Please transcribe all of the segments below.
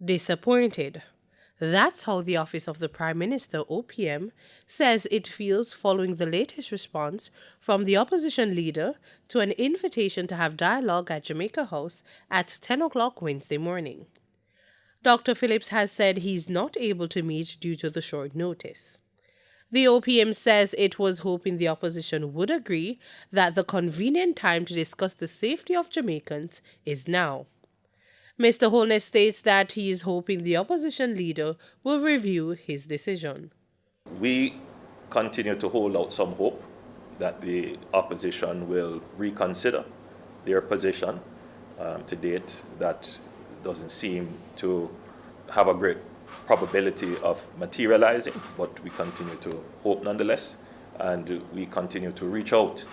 disappointed. That's how the Office of the Prime Minister, OPM, says it feels following the latest response from the opposition leader to an invitation to have dialogue at Jamaica House at 10 o'clock Wednesday morning. Dr. Phillips has said he's not able to meet due to the short notice. The OPM says it was hoping the opposition would agree that the convenient time to discuss the safety of Jamaicans is now. Mr. Holness states that he is hoping the opposition leader will review his decision. We continue to hold out some hope that the opposition will reconsider their position. To date, that doesn't seem to have a great probability of materializing, but we continue to hope nonetheless, and we continue to reach out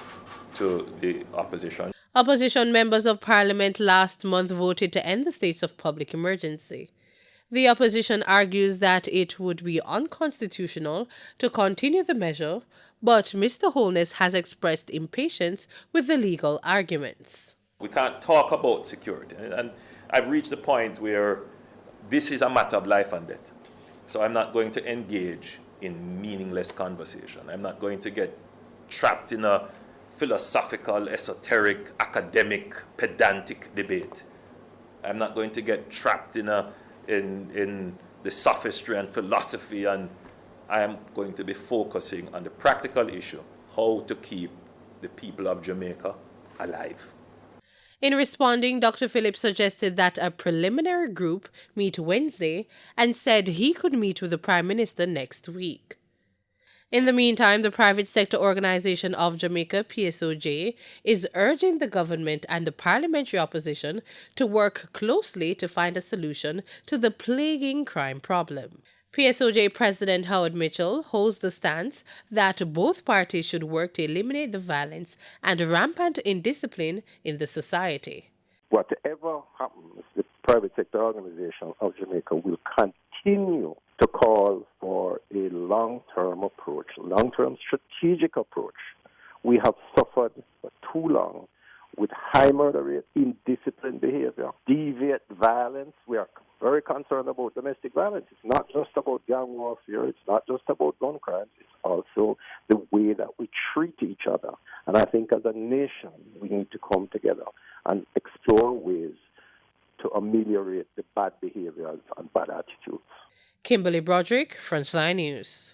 to the opposition. Opposition members of parliament last month voted to end the state of public emergency. The opposition argues that it would be unconstitutional to continue the measure, but Mr. Holness has expressed impatience with the legal arguments. We can't talk about security, and I've reached the point where this is a matter of life and death. So I'm not going to engage in meaningless conversation. I'm not going to get trapped in a philosophical, esoteric, academic, pedantic debate. I'm not going to get trapped in the sophistry and philosophy, and I am going to be focusing on the practical issue, how to keep the people of Jamaica alive. In responding, Dr. Phillips suggested that a preliminary group meet Wednesday and said he could meet with the Prime Minister next week. In the meantime, the private sector organization of Jamaica, PSOJ, is urging the government and the parliamentary opposition to work closely to find a solution to the plaguing crime problem. PSOJ President Howard Mitchell holds the stance that both parties should work to eliminate the violence and rampant indiscipline in the society. Whatever happens, the private sector organization of Jamaica will continue to call for a long-term approach, long-term strategic approach. We have suffered for too long with high murder rate, indisciplined behavior, deviant violence. We are very concerned about domestic violence. It's not just about gang warfare. It's not just about gun crimes. It's also the way that we treat each other. And I think as a nation, we need to come together and explore ways to ameliorate the bad behaviors and bad attitudes. Kimberly Broderick, Frontline News.